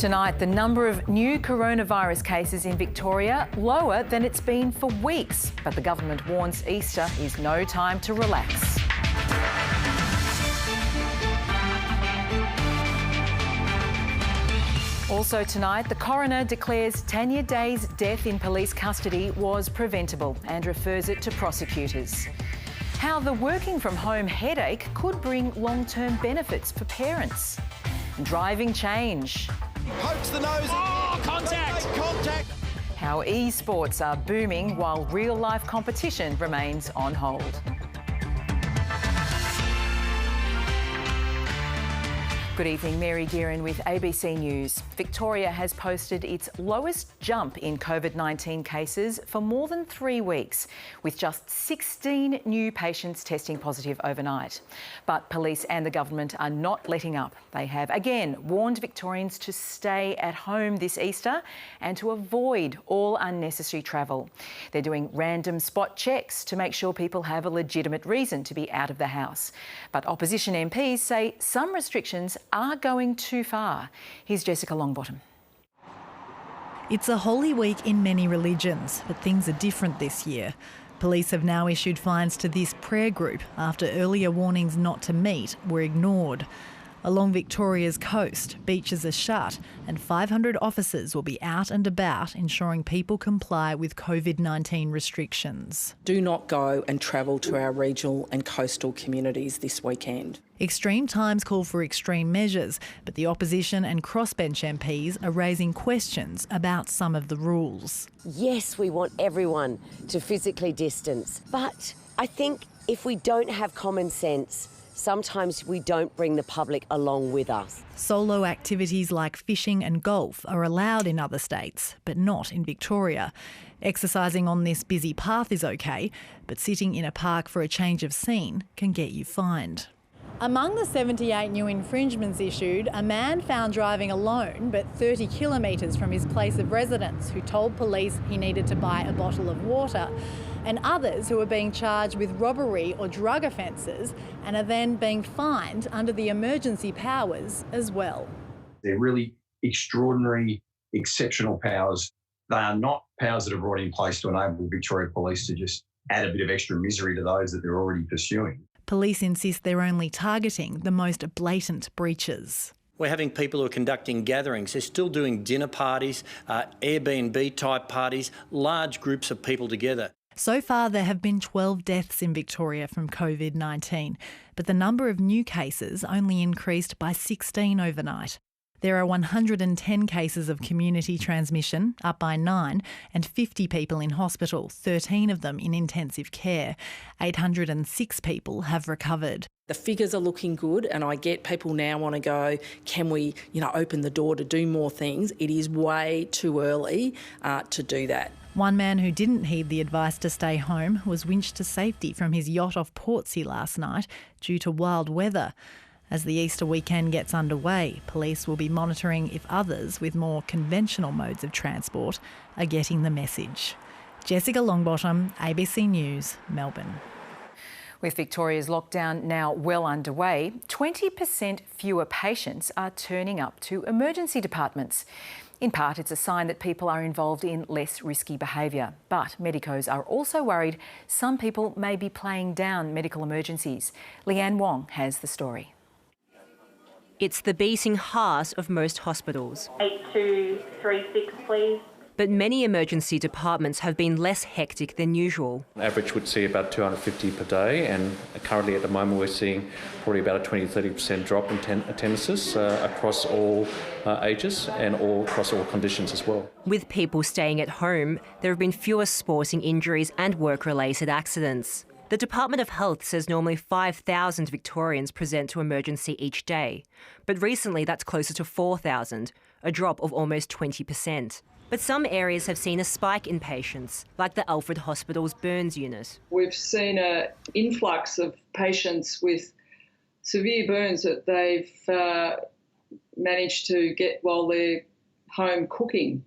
Tonight, the number of new coronavirus cases in Victoria lower than it's been for weeks, but the government warns Easter is no time to relax. Also tonight, the coroner declares Tanya Day's death in police custody was preventable and refers it to prosecutors. How the working from home headache could bring long-term benefits for parents. Driving change. Pokes the nose. Oh, contact! Contact. How eSports are booming while real-life competition remains on hold. Good evening, Mary Gearin with ABC News. Victoria has posted its lowest jump in COVID-19 cases for more than 3 weeks, with just 16 new patients testing positive overnight. But police and the government are not letting up. They have again warned Victorians to stay at home this Easter and to avoid all unnecessary travel. They're doing random spot checks to make sure people have a legitimate reason to be out of the house. But opposition MPs say some restrictions are going too far. Here's Jessica Longbottom. It's a holy week in many religions, but things are different this year. Police have now issued fines to this prayer group after earlier warnings not to meet were ignored. Along Victoria's coast, beaches are shut and 500 officers will be out and about ensuring people comply with COVID-19 restrictions. Do not go and travel to our regional and coastal communities this weekend. Extreme times call for extreme measures, but the opposition and crossbench MPs are raising questions about some of the rules. Yes, we want everyone to physically distance, but I think if we don't have common sense, sometimes we don't bring the public along with us. Solo activities like fishing and golf are allowed in other states, but not in Victoria. Exercising on this busy path is okay, but sitting in a park for a change of scene can get you fined. Among the 78 new infringements issued, a man found driving alone but 30 kilometres from his place of residence who told police he needed to buy a bottle of water, and others who are being charged with robbery or drug offences and are then being fined under the emergency powers as well. They're really extraordinary, exceptional powers. They are not powers that are brought in place to enable Victoria Police to just add a bit of extra misery to those that they're already pursuing. Police insist they're only targeting the most blatant breaches. We're having people who are conducting gatherings. They're still doing dinner parties, Airbnb type parties, large groups of people together. So far, there have been 12 deaths in Victoria from COVID-19, but the number of new cases only increased by 16 overnight. There are 110 cases of community transmission, up by 9, and 50 people in hospital, 13 of them in intensive care. 806 people have recovered. The figures are looking good, and I get people now want to go, can we, open the door to do more things? It is way too early to do that. One man who didn't heed the advice to stay home was winched to safety from his yacht off Portsea last night due to wild weather. As the Easter weekend gets underway, police will be monitoring if others with more conventional modes of transport are getting the message. Jessica Longbottom, ABC News, Melbourne. With Victoria's lockdown now well underway, 20% fewer patients are turning up to emergency departments. In part, it's a sign that people are involved in less risky behaviour. But medicos are also worried some people may be playing down medical emergencies. Leanne Wong has the story. It's the beating heart of most hospitals. 8236, please. But many emergency departments have been less hectic than usual. On average, we'd see about 250 per day, and currently at the moment we're seeing probably about a 20-30% drop in attendances across all ages and across all conditions as well. With people staying at home, there have been fewer sporting injuries and work-related accidents. The Department of Health says normally 5,000 Victorians present to emergency each day, but recently that's closer to 4,000, a drop of almost 20%. But some areas have seen a spike in patients, like the Alfred Hospital's burns unit. We've seen an influx of patients with severe burns that they've managed to get while they're home cooking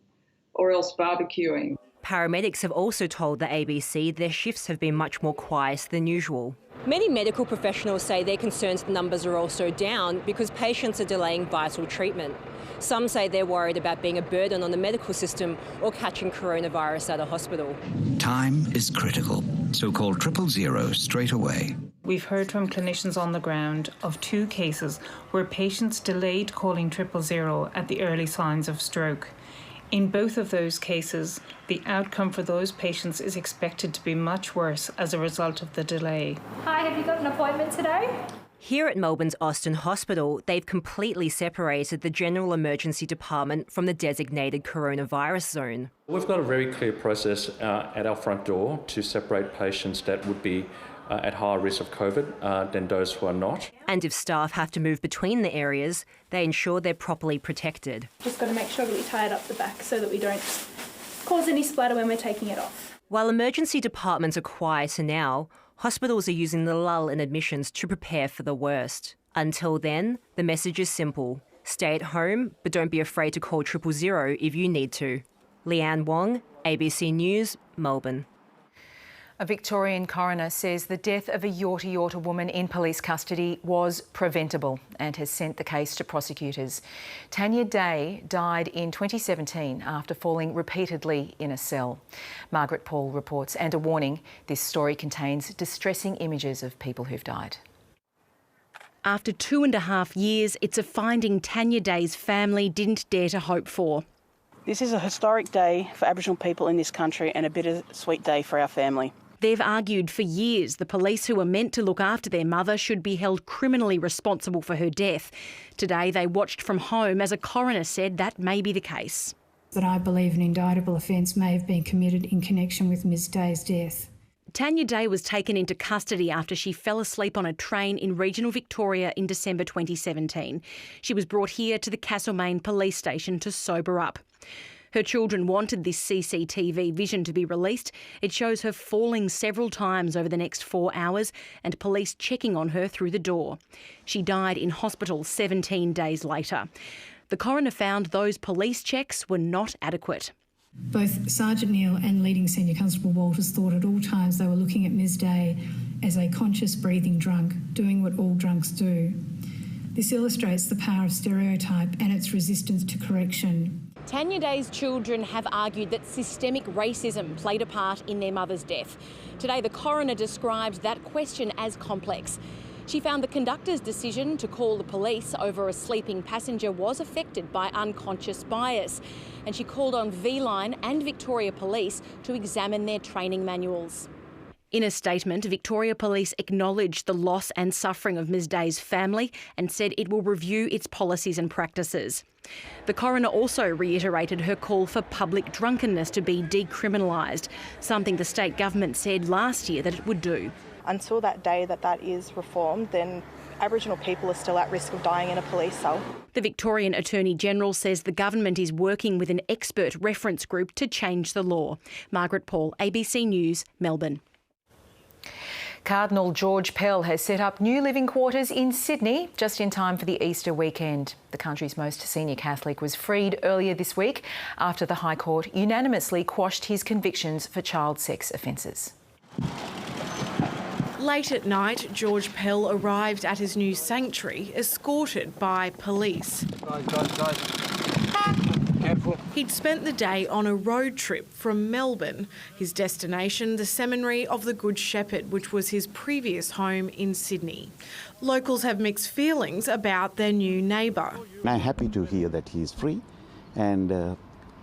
or else barbecuing. Paramedics have also told the ABC their shifts have been much more quiet than usual. Many medical professionals say they're concerned the numbers are also down because patients are delaying vital treatment. Some say they're worried about being a burden on the medical system or catching coronavirus at a hospital. Time is critical, so call 000 straight away. We've heard from clinicians on the ground of 2 cases where patients delayed calling 000 at the early signs of stroke. In both of those cases, the outcome for those patients is expected to be much worse as a result of the delay. Hi, have you got an appointment today? Here at Melbourne's Austin Hospital, they've completely separated the General Emergency Department from the designated coronavirus zone. We've got a very clear process at our front door to separate patients that would be at higher risk of COVID than those who are not. And if staff have to move between the areas, they ensure they're properly protected. Just got to make sure that we tie it up the back so that we don't cause any splatter when we're taking it off. While emergency departments are quieter now, hospitals are using the lull in admissions to prepare for the worst. Until then, the message is simple. Stay at home, but don't be afraid to call 000 if you need to. Leanne Wong, ABC News, Melbourne. A Victorian coroner says the death of a Yorta Yorta woman in police custody was preventable and has sent the case to prosecutors. Tanya Day died in 2017 after falling repeatedly in a cell. Margaret Paul reports, and a warning, this story contains distressing images of people who've died. After 2.5 years, it's a finding Tanya Day's family didn't dare to hope for. This is a historic day for Aboriginal people in this country and a bittersweet day for our family. They've argued for years the police who were meant to look after their mother should be held criminally responsible for her death. Today they watched from home as a coroner said that may be the case. But I believe an indictable offence may have been committed in connection with Ms Day's death. Tanya Day was taken into custody after she fell asleep on a train in regional Victoria in December 2017. She was brought here to the Castlemaine police station to sober up. Her children wanted this CCTV vision to be released. It shows her falling several times over the next 4 hours and police checking on her through the door. She died in hospital 17 days later. The coroner found those police checks were not adequate. Both Sergeant Neal and Leading Senior Constable Walters thought at all times they were looking at Ms Day as a conscious breathing drunk, doing what all drunks do. This illustrates the power of stereotype and its resistance to correction. Tanya Day's children have argued that systemic racism played a part in their mother's death. Today, the coroner described that question as complex. She found the conductor's decision to call the police over a sleeping passenger was affected by unconscious bias, and she called on V-Line and Victoria Police to examine their training manuals. In a statement, Victoria Police acknowledged the loss and suffering of Ms Day's family and said it will review its policies and practices. The coroner also reiterated her call for public drunkenness to be decriminalised, something the state government said last year that it would do. Until that day that is reformed, then Aboriginal people are still at risk of dying in a police cell. The Victorian Attorney-General says the government is working with an expert reference group to change the law. Margaret Paul, ABC News, Melbourne. Cardinal George Pell has set up new living quarters in Sydney just in time for the Easter weekend. The country's most senior Catholic was freed earlier this week after the High Court unanimously quashed his convictions for child sex offences. Late at night, George Pell arrived at his new sanctuary, escorted by police. Guys. Careful. He'd spent the day on a road trip from Melbourne, his destination the Seminary of the Good Shepherd, which was his previous home in Sydney. Locals have mixed feelings about their new neighbour. I'm happy to hear that he's free and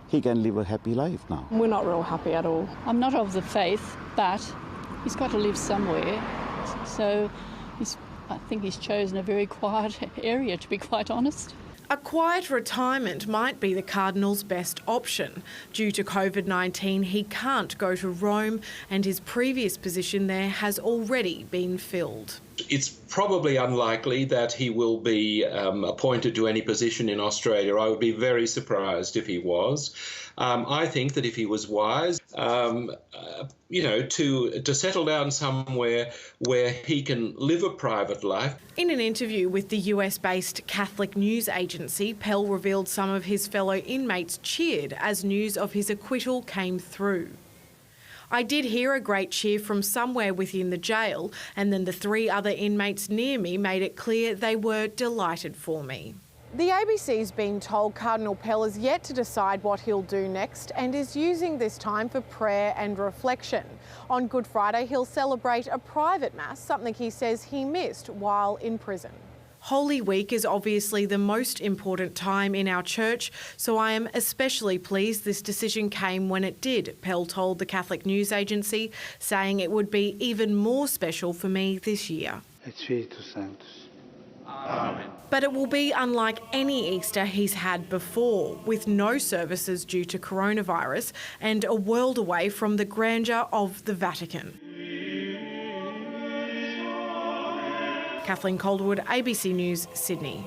he can live a happy life now. We're not real happy at all. I'm not of the faith, but he's got to live somewhere. So I think he's chosen a very quiet area, to be quite honest. A quiet retirement might be the Cardinal's best option. Due to COVID-19, he can't go to Rome and his previous position there has already been filled. It's probably unlikely that he will be appointed to any position in Australia. I would be very surprised if he was. I think that if he was wise, to settle down somewhere where he can live a private life. In an interview with the US-based Catholic news agency, Pell revealed some of his fellow inmates cheered as news of his acquittal came through. I did hear a great cheer from somewhere within the jail, and then the 3 other inmates near me made it clear they were delighted for me. The ABC's been told Cardinal Pell is yet to decide what he'll do next and is using this time for prayer and reflection. On Good Friday, he'll celebrate a private mass, something he says he missed while in prison. Holy Week is obviously the most important time in our church, so I am especially pleased this decision came when it did, Pell told the Catholic news agency, saying it would be even more special for me this year. Amen. But it will be unlike any Easter he's had before, with no services due to coronavirus and a world away from the grandeur of the Vatican. Kathleen Calderwood, ABC News, Sydney.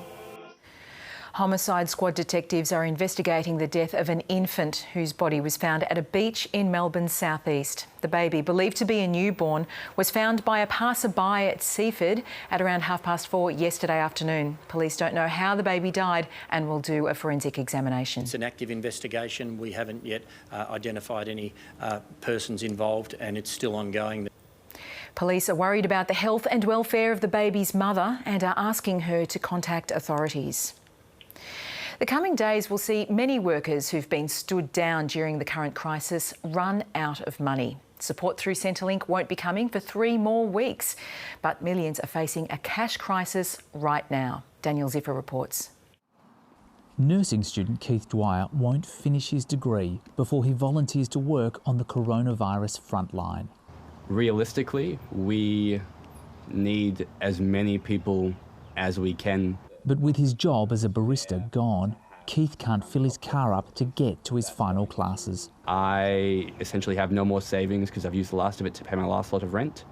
Homicide Squad detectives are investigating the death of an infant whose body was found at a beach in Melbourne's southeast. The baby, believed to be a newborn, was found by a passerby at Seaford at around 4:30 yesterday afternoon. Police don't know how the baby died and will do a forensic examination. It's an active investigation. We haven't yet identified any persons involved, and it's still ongoing. Police are worried about the health and welfare of the baby's mother and are asking her to contact authorities. The coming days will see many workers who've been stood down during the current crisis run out of money. Support through Centrelink won't be coming for 3 more weeks, but millions are facing a cash crisis right now. Daniel Ziffer reports. Nursing student Keith Dwyer won't finish his degree before he volunteers to work on the coronavirus frontline. Realistically, we need as many people as we can. But with his job as a barista gone, Keith can't fill his car up to get to his final classes. I essentially have no more savings because I've used the last of it to pay my last lot of rent.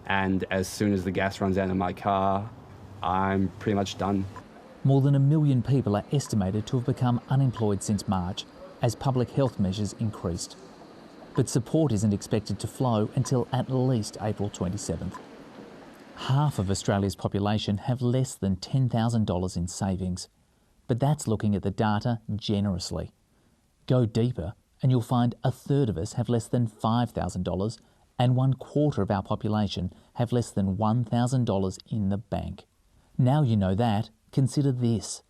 And as soon as the gas runs out of my car, I'm pretty much done. More than 1 million people are estimated to have become unemployed since March as public health measures increased. But support isn't expected to flow until at least April 27th. Half of Australia's population have less than $10,000 in savings, but that's looking at the data generously. Go deeper and you'll find 1/3 of us have less than $5,000 and 1/4 of our population have less than $1,000 in the bank. Now you know that, consider this.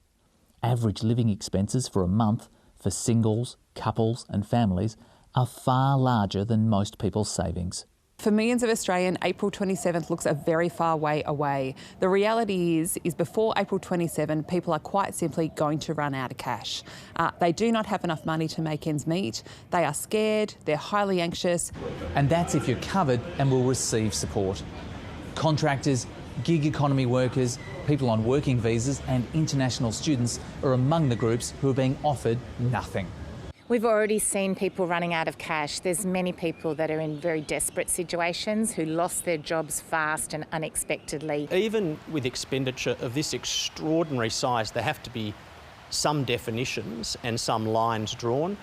Average living expenses for a month for singles, couples and families are far larger than most people's savings. For millions of Australians, April 27th looks a very far way away. The reality is before April 27, people are quite simply going to run out of cash. They do not have enough money to make ends meet. They are scared, they're highly anxious. And that's if you're covered and will receive support. Contractors, gig economy workers, people on working visas and international students are among the groups who are being offered nothing. We've already seen people running out of cash. There's many people that are in very desperate situations who lost their jobs fast and unexpectedly. Even with expenditure of this extraordinary size, there have to be some definitions and some lines drawn.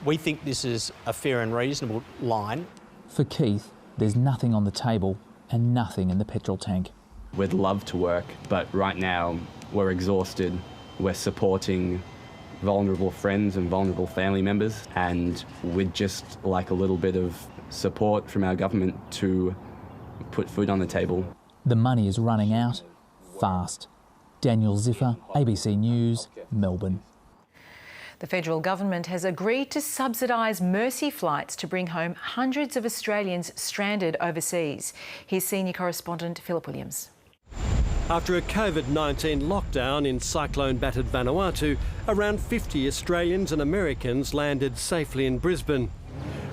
We think this is a fair and reasonable line. For Keith, there's nothing on the table and nothing in the petrol tank. We'd love to work, but right now we're exhausted. We're supporting vulnerable friends and vulnerable family members, and we'd just like a little bit of support from our government to put food on the table. The money is running out fast. Daniel Ziffer, ABC News, Melbourne. The federal government has agreed to subsidise Mercy flights to bring home hundreds of Australians stranded overseas. Here's senior correspondent Philip Williams. After a COVID-19 lockdown in cyclone-battered Vanuatu, around 50 Australians and Americans landed safely in Brisbane.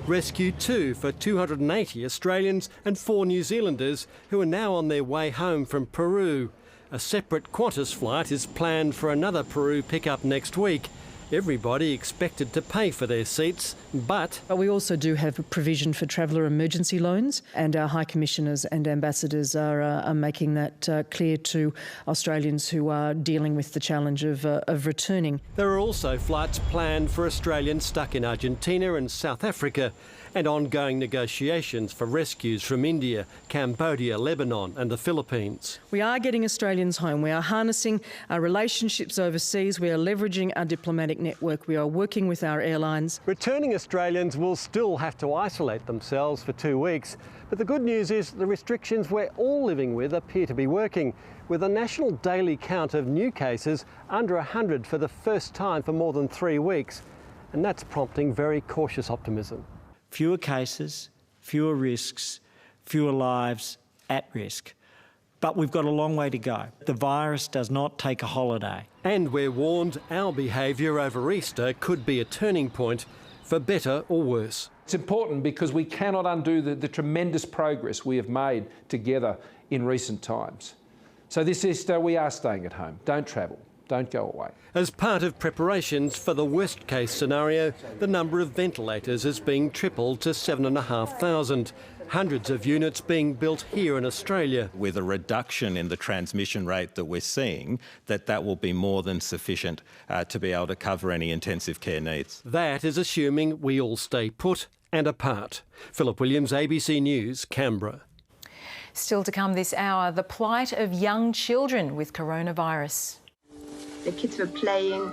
Rescue 2 for 280 Australians and 4 New Zealanders who are now on their way home from Peru. A separate Qantas flight is planned for another Peru pickup next week. Everybody expected to pay for their seats, but we also do have a provision for traveller emergency loans, and our High Commissioners and Ambassadors are making that clear to Australians who are dealing with the challenge of returning. There are also flights planned for Australians stuck in Argentina and South Africa, and ongoing negotiations for rescues from India, Cambodia, Lebanon and the Philippines. We are getting Australians home. We are harnessing our relationships overseas. We are leveraging our diplomatic network. We are working with our airlines. Returning Australians will still have to isolate themselves for 2 weeks, but the good news is the restrictions we're all living with appear to be working, with a national daily count of new cases under 100 for the first time for more than 3 weeks, and that's prompting very cautious optimism. Fewer cases, fewer risks, fewer lives at risk. But we've got a long way to go. The virus does not take a holiday. And we're warned our behaviour over Easter could be a turning point, for better or worse. It's important because we cannot undo the tremendous progress we have made together in recent times. So this Easter we are staying at home. Don't travel. Don't go away. As part of preparations for the worst-case scenario, the number of ventilators is being tripled to 7,500. Hundreds of units being built here in Australia. With a reduction in the transmission rate that we're seeing, that will be more than sufficient to be able to cover any intensive care needs. That is assuming we all stay put and apart. Philip Williams, ABC News, Canberra. Still to come this hour, the plight of young children with coronavirus. The kids were playing,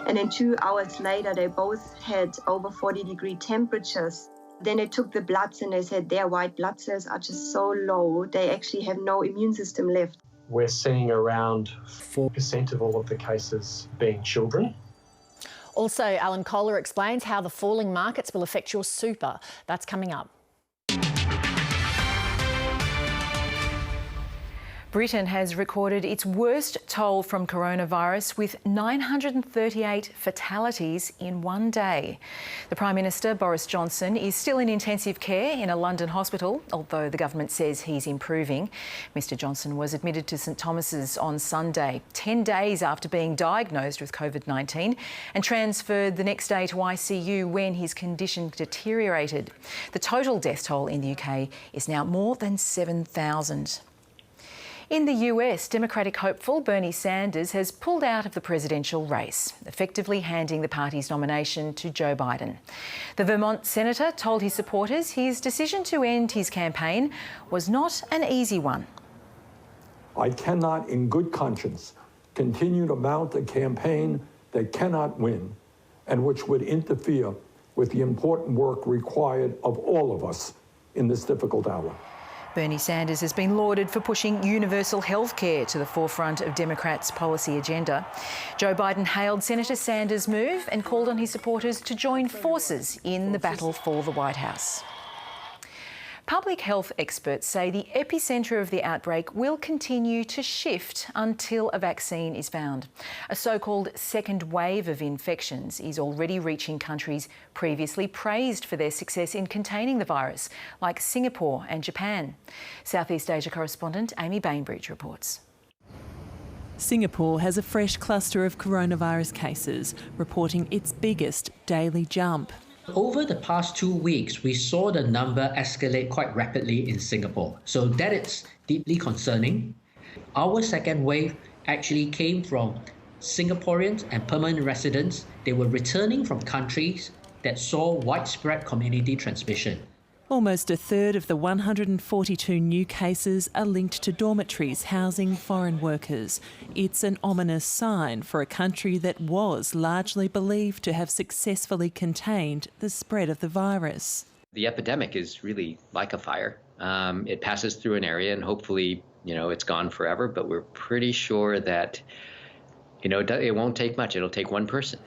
and then 2 hours later they both had over 40-degree temperatures. Then they took the bloods and they said their white blood cells are just so low, they actually have no immune system left. We're seeing around 4% of all of the cases being children. Also, Alan Kohler explains how the falling markets will affect your super. That's coming up. Britain has recorded its worst toll from coronavirus with 938 fatalities in one day. The Prime Minister, Boris Johnson, is still in intensive care in a London hospital, although the government says he's improving. Mr Johnson was admitted to St Thomas's on Sunday, 10 days after being diagnosed with COVID-19, and transferred the next day to ICU when his condition deteriorated. The total death toll in the UK is now more than 7,000. In the US, Democratic hopeful Bernie Sanders has pulled out of the presidential race, effectively handing the party's nomination to Joe Biden. The Vermont senator told his supporters his decision to end his campaign was not an easy one. I cannot, in good conscience, continue to mount a campaign that cannot win and which would interfere with the important work required of all of us in this difficult hour. Bernie Sanders has been lauded for pushing universal health care to the forefront of Democrats' policy agenda. Joe Biden hailed Senator Sanders' move and called on his supporters to join forces in the battle for the White House. Public health experts say the epicentre of the outbreak will continue to shift until a vaccine is found. A so-called second wave of infections is already reaching countries previously praised for their success in containing the virus, like Singapore and Japan. Southeast Asia correspondent Amy Bainbridge reports. Singapore has a fresh cluster of coronavirus cases, reporting its biggest daily jump. Over the past 2 weeks, we saw the number escalate quite rapidly in Singapore. So that is deeply concerning. Our second wave actually came from Singaporeans and permanent residents. They were returning from countries that saw widespread community transmission. Almost a third of the 142 new cases are linked to dormitories housing foreign workers. It's an ominous sign for a country that was largely believed to have successfully contained the spread of the virus. The epidemic is really like a fire. It passes through an area and hopefully, it's gone forever, but we're pretty sure that, it won't take much. It'll take one person.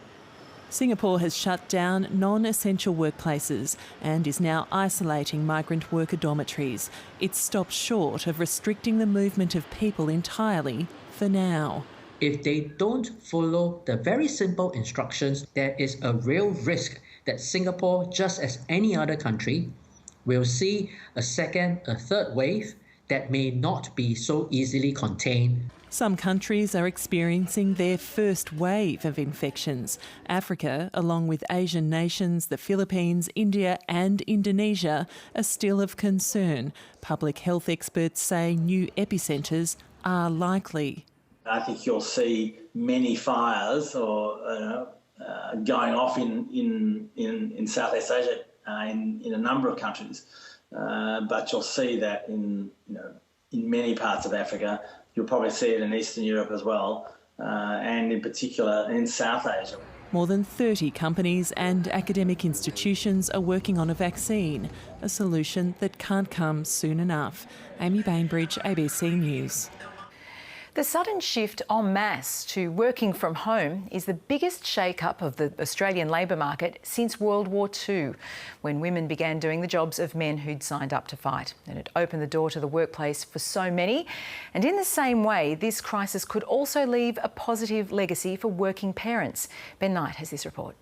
Singapore has shut down non-essential workplaces and is now isolating migrant worker dormitories. It's stopped short of restricting the movement of people entirely for now. If they don't follow the very simple instructions, there is a real risk that Singapore, just as any other country, will see a second, a third wave that may not be so easily contained. Some countries are experiencing their first wave of infections. Africa, along with Asian nations, the Philippines, India and Indonesia, are still of concern. Public health experts say new epicentres are likely. I think you'll see many fires going off in Southeast Asia in a number of countries, but you'll see that in many parts of Africa. You'll probably see it in Eastern Europe as well, and in particular in South Asia. More than 30 companies and academic institutions are working on a vaccine, a solution that can't come soon enough. Amy Bainbridge, ABC News. The sudden shift en masse to working from home is the biggest shake-up of the Australian labour market since World War II, when women began doing the jobs of men who'd signed up to fight. And it opened the door to the workplace for so many. And in the same way, this crisis could also leave a positive legacy for working parents. Ben Knight has this report.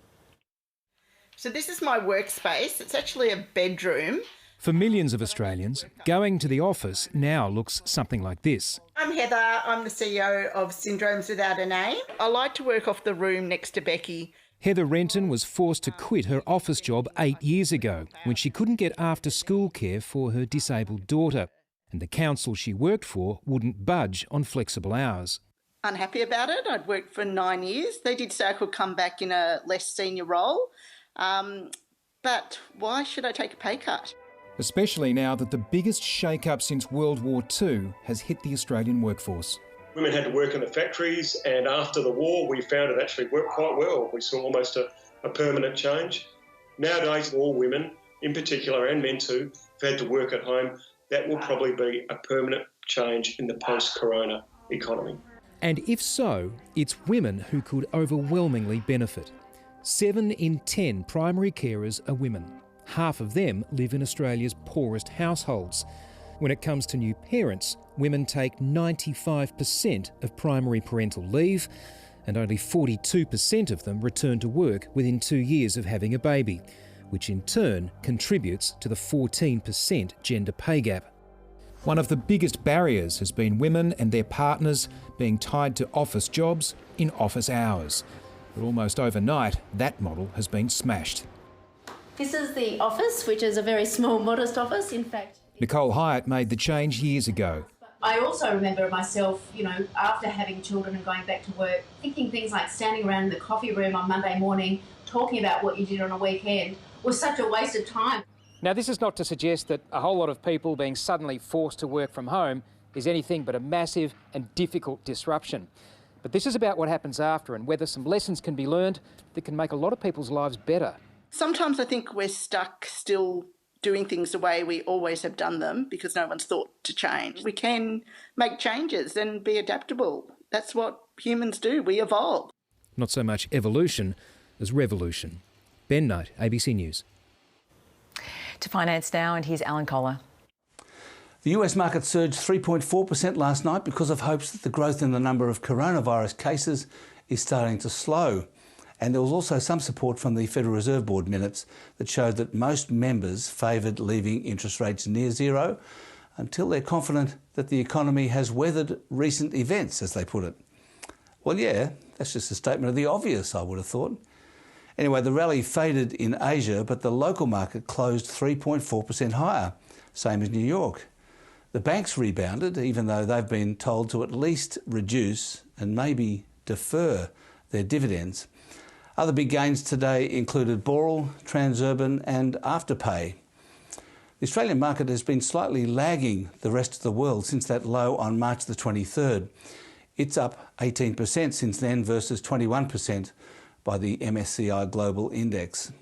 So this is my workspace. It's actually a bedroom. For millions of Australians, going to the office now looks something like this. I'm Heather. I'm the CEO of Syndromes Without a Name. I like to work off the room next to Becky. Heather Renton was forced to quit her office job 8 years ago when she couldn't get after-school care for her disabled daughter, and the council she worked for wouldn't budge on flexible hours. Unhappy about it. I'd worked for 9 years. They did say I could come back in a less senior role, but why should I take a pay cut? Especially now that the biggest shake-up since World War II has hit the Australian workforce. Women had to work in the factories, and after the war we found it actually worked quite well. We saw almost a permanent change. Nowadays, all women, in particular, and men too, have had to work at home. That will probably be a permanent change in the post-corona economy. And if so, it's women who could overwhelmingly benefit. 7 in 10 primary carers are women. Half of them live in Australia's poorest households. When it comes to new parents, women take 95% of primary parental leave, and only 42% of them return to work within 2 years of having a baby, which in turn contributes to the 14% gender pay gap. One of the biggest barriers has been women and their partners being tied to office jobs in office hours. But almost overnight, that model has been smashed. This is the office, which is a very small, modest office, in fact. Nicole Hyatt made the change years ago. I also remember myself, after having children and going back to work, thinking things like standing around in the coffee room on Monday morning, talking about what you did on a weekend, was such a waste of time. Now, this is not to suggest that a whole lot of people being suddenly forced to work from home is anything but a massive and difficult disruption. But this is about what happens after and whether some lessons can be learned that can make a lot of people's lives better. Sometimes I think we're stuck still doing things the way we always have done them because no one's thought to change. We can make changes and be adaptable. That's what humans do. We evolve. Not so much evolution as revolution. Ben Knight, ABC News. To Finance Now, and here's Alan Kohler. The US market surged 3.4% last night because of hopes that the growth in the number of coronavirus cases is starting to slow. And there was also some support from the Federal Reserve Board minutes that showed that most members favoured leaving interest rates near zero until they're confident that the economy has weathered recent events, as they put it. Well, yeah, that's just a statement of the obvious, I would have thought. Anyway, the rally faded in Asia, but the local market closed 3.4% higher, same as New York. The banks rebounded, even though they've been told to at least reduce and maybe defer their dividends. Other big gains today included Boral, Transurban and Afterpay. The Australian market has been slightly lagging the rest of the world since that low on March the 23rd. It's up 18% since then versus 21% by the MSCI Global Index.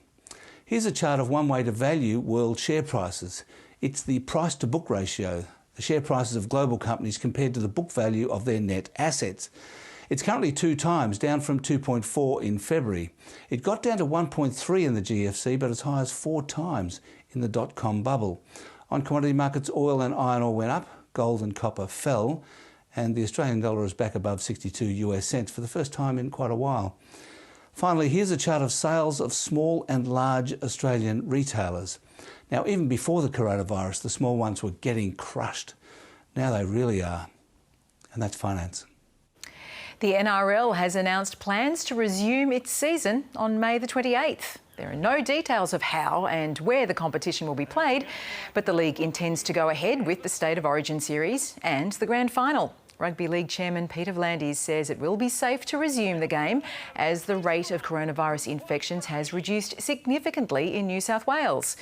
Here's a chart of one way to value world share prices. It's the price-to-book ratio, the share prices of global companies compared to the book value of their net assets. It's currently 2 times, down from 2.4 in February. It got down to 1.3 in the GFC, but as high as 4 times in the dot-com bubble. On commodity markets, oil and iron ore went up, gold and copper fell, and the Australian dollar is back above 62 US cents for the first time in quite a while. Finally, here's a chart of sales of small and large Australian retailers. Now, even before the coronavirus, the small ones were getting crushed. Now they really are. And that's finance. The NRL has announced plans to resume its season on May the 28th. There are no details of how and where the competition will be played, but the league intends to go ahead with the State of Origin series and the grand final. Rugby League Chairman Peter V'landys says it will be safe to resume the game as the rate of coronavirus infections has reduced significantly in New South Wales.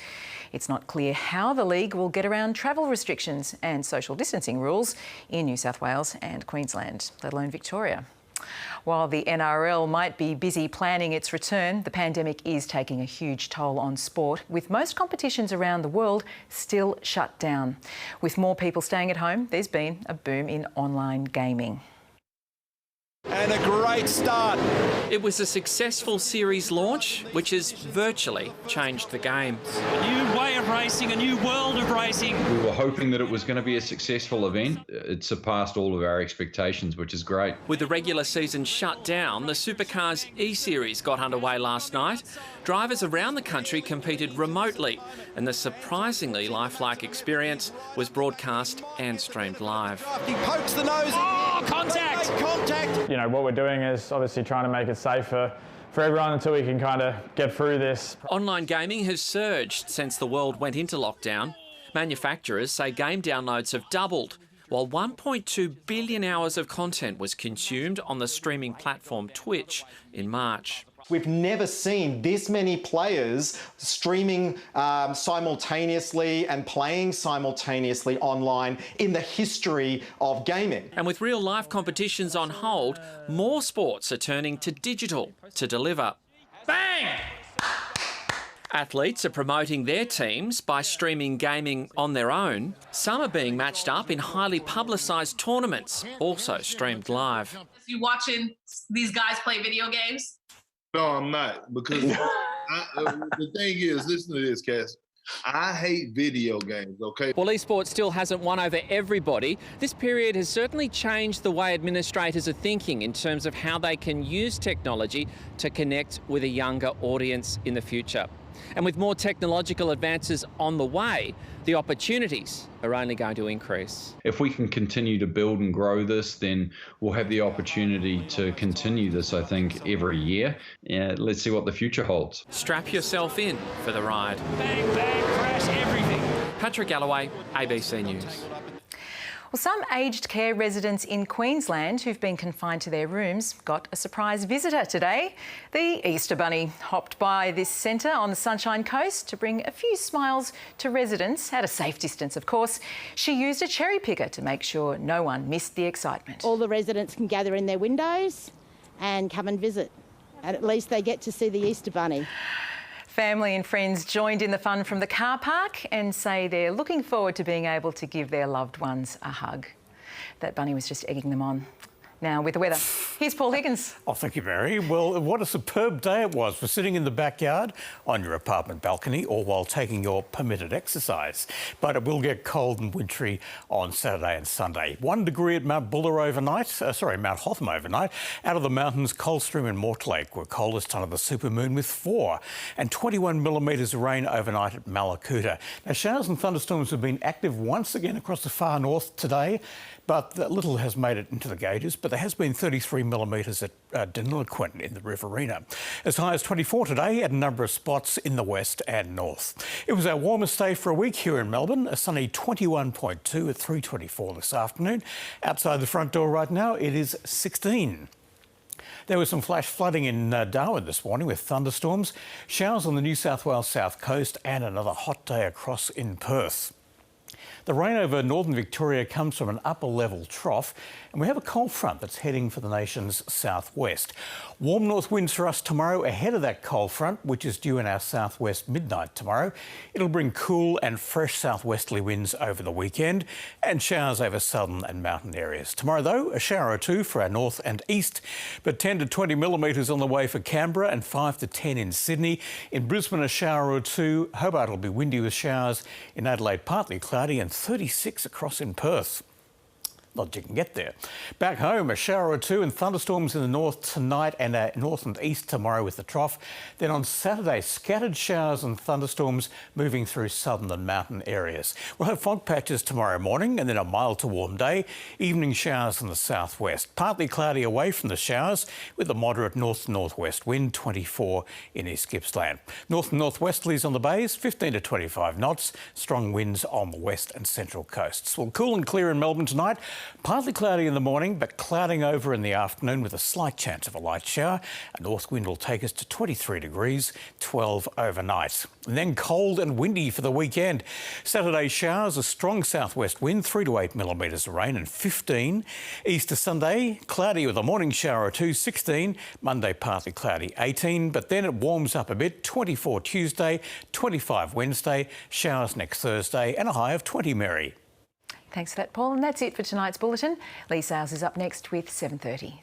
It's not clear how the league will get around travel restrictions and social distancing rules in New South Wales and Queensland, let alone Victoria. While the NRL might be busy planning its return, the pandemic is taking a huge toll on sport, with most competitions around the world still shut down. With more people staying at home, there's been a boom in online gaming. And a great start. It was a successful series launch, which has virtually changed the game. A new way of racing, a new world of racing. We were hoping that it was going to be a successful event. It surpassed all of our expectations, which is great. With the regular season shut down, the Supercars E-Series got underway last night. Drivers around the country competed remotely, and the surprisingly lifelike experience was broadcast and streamed live. He pokes the nose. Oh, contact! Contact! You know, what we're doing is obviously trying to make it safer for everyone until we can kind of get through this. Online gaming has surged since the world went into lockdown. Manufacturers say game downloads have doubled, while 1.2 billion hours of content was consumed on the streaming platform Twitch in March. We've never seen this many players streaming simultaneously and playing simultaneously online in the history of gaming. And with real life competitions on hold, more sports are turning to digital to deliver. Bang! Athletes are promoting their teams by streaming gaming on their own. Some are being matched up in highly publicised tournaments, also streamed live. You watching these guys play video games? No, I'm not, because the thing is, listen to this, Cass. I hate video games, okay? While eSports still hasn't won over everybody, this period has certainly changed the way administrators are thinking in terms of how they can use technology to connect with a younger audience in the future. And with more technological advances on the way, the opportunities are only going to increase. If we can continue to build and grow this, then we'll have the opportunity to continue this, I think, every year. Let's see what the future holds. Strap yourself in for the ride. Bang, bang, crash, everything. Patrick Galloway, ABC News. Well, some aged care residents in Queensland who've been confined to their rooms got a surprise visitor today. The Easter Bunny hopped by this centre on the Sunshine Coast to bring a few smiles to residents, at a safe distance, of course. She used a cherry picker to make sure no one missed the excitement. All the residents can gather in their windows and come and visit, and at least they get to see the Easter Bunny. Family and friends joined in the fun from the car park and say they're looking forward to being able to give their loved ones a hug. That bunny was just egging them on. Now, with the weather, here's Paul Higgins. Oh, thank you, Mary. Well, what a superb day it was for sitting in the backyard, on your apartment balcony, or while taking your permitted exercise. But it will get cold and wintry on Saturday and Sunday. 1 degree at Mount Buller overnight, Mount Hotham overnight. Out of the mountains, Coldstream and Mortlake were coldest under the supermoon with 4. And 21 millimetres of rain overnight at Malakuta. Now, showers and thunderstorms have been active once again across the far north today, but little has made it into the gauges. But there has been 33 millimetres at Deniliquin in the Riverina. As high as 24 today at a number of spots in the west and north. It was our warmest day for a week here in Melbourne, a sunny 21.2 at 3:24 this afternoon. Outside the front door right now, it is 16. There was some flash flooding in Darwin this morning with thunderstorms, showers on the New South Wales south coast and another hot day across in Perth. The rain over northern Victoria comes from an upper level trough, and we have a cold front that's heading for the nation's southwest. Warm north winds for us tomorrow ahead of that cold front, which is due in our southwest midnight tomorrow. It'll bring cool and fresh southwesterly winds over the weekend and showers over southern and mountain areas. Tomorrow, though, a shower or two for our north and east, but 10 to 20 millimetres on the way for Canberra and 5 to 10 in Sydney. In Brisbane, a shower or two. Hobart will be windy with showers. In Adelaide, partly cloudy, and 36 across in Perth. not that you can get there. Back home, a shower or two and thunderstorms in the north tonight and north and east tomorrow with the trough. Then on Saturday, scattered showers and thunderstorms moving through southern and mountain areas. We'll have fog patches tomorrow morning and then a mild to warm day. Evening showers in the southwest. Partly cloudy away from the showers with a moderate north to northwest wind, 24 in East Gippsland. North and northwesterlies on the bays, 15 to 25 knots. Strong winds on the west and central coasts. Well, cool and clear in Melbourne tonight. Partly cloudy in the morning, but clouding over in the afternoon with a slight chance of a light shower. A north wind will take us to 23 degrees, 12 overnight. And then cold and windy for the weekend. Saturday showers, a strong southwest wind, 3 to 8 millimetres of rain and 15. Easter Sunday, cloudy with a morning shower or two, 16. Monday, partly cloudy, 18. But then it warms up a bit, 24 Tuesday, 25 Wednesday, showers next Thursday and a high of 20, Mary. Thanks for that, Paul. And that's it for tonight's bulletin. Lee Sales is up next with 7:30.